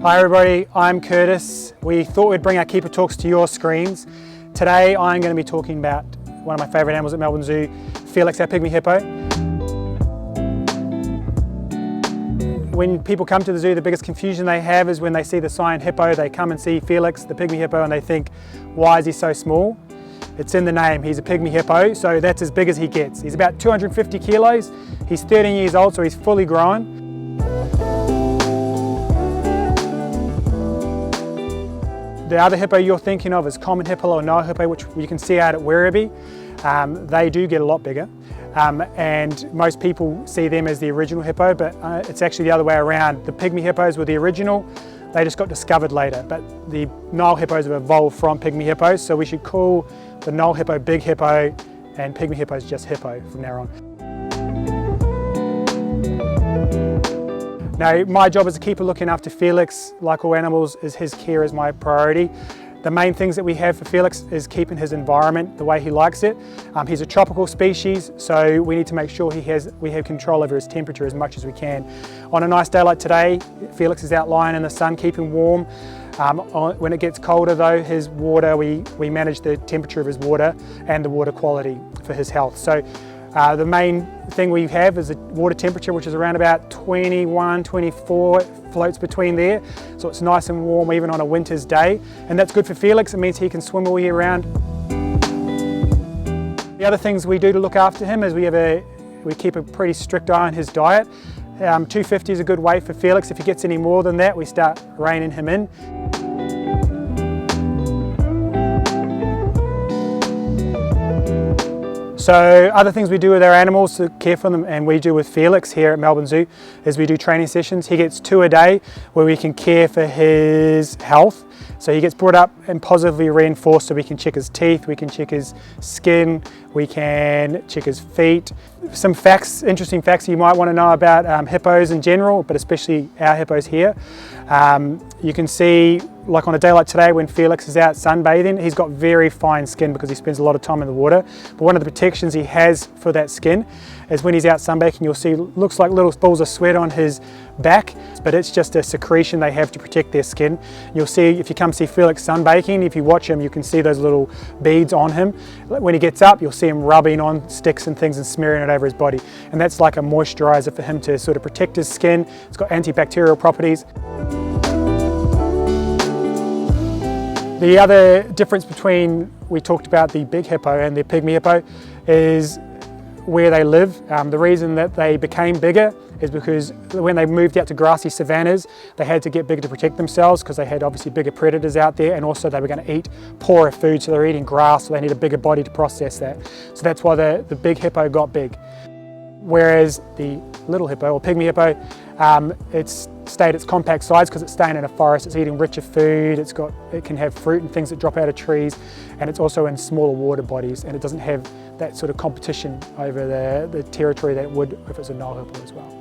Hi everybody, I'm Curtis. We thought we'd bring our Keeper Talks to your screens. Today I'm going to be talking about one of my favourite animals at Melbourne Zoo, Felix, our pygmy hippo. When people come to the zoo, the biggest confusion they have is when they see the cyan hippo, they come and see Felix, the pygmy hippo, and they think, why is he so small? It's in the name, he's a pygmy hippo, so that's as big as he gets. He's about 250 kilos, he's 13 years old, so he's fully grown. The other hippo you're thinking of is common hippo or Nile hippo, which you can see out at Werribee. They do get a lot bigger, and most people see them as the original hippo, but it's actually the other way around. The pygmy hippos were the original, they just got discovered later, but the Nile hippos have evolved from pygmy hippos, so we should call the Nile hippo big hippo and pygmy hippos just hippo from now on. Now, my job as a keeper looking after Felix, like all animals, is his care is my priority. The main things that we have for Felix is keeping his environment the way he likes it. He's a tropical species, so we need to make sure we have control over his temperature as much as we can. On a nice day like today, Felix is out lying in the sun, keeping warm. When it gets colder though, his water, we manage the temperature of his water and the water quality for his health. So the main thing we have is the water temperature, which is around about 21, 24, it floats between there. So it's nice and warm even on a winter's day. And that's good for Felix, it means he can swim all year round. The other things we do to look after him is we keep a pretty strict eye on his diet. 250 is a good weight for Felix. If he gets any more than that, we start reining him in. So other things we do with our animals to care for them, and we do with Felix here at Melbourne Zoo, is we do training sessions. He gets 2 a day where we can care for his health. So he gets brought up and positively reinforced, so we can check his teeth, we can check his skin, we can check his feet. Some facts, interesting facts you might want to know about hippos in general, but especially our hippos here. You can see, like on a day like today when Felix is out sunbathing, he's got very fine skin because he spends a lot of time in the water. But one of the protections he has for that skin is when he's out sunbathing, you'll see looks like little balls of sweat on his back, but it's just a secretion they have to protect their skin. You'll see, if you come see Felix sunbaking, if you watch him, you can see those little beads on him. When he gets up, you'll see him rubbing on sticks and things and smearing it over his body. And that's like a moisturizer for him to sort of protect his skin. It's got antibacterial properties. The other difference between, we talked about the big hippo and the pygmy hippo, is where they live. The reason that they became bigger is because when they moved out to grassy savannas, they had to get bigger to protect themselves because they had obviously bigger predators out there, and also they were going to eat poorer food, so they're eating grass, so they need a bigger body to process that. So that's why the big hippo got big. Whereas the little hippo or pygmy hippo, it's stayed its compact size because it's staying in a forest, it's eating richer food, it can have fruit and things that drop out of trees, and it's also in smaller water bodies, and it doesn't have that sort of competition over the territory that it would if it's a Nile hippo as well.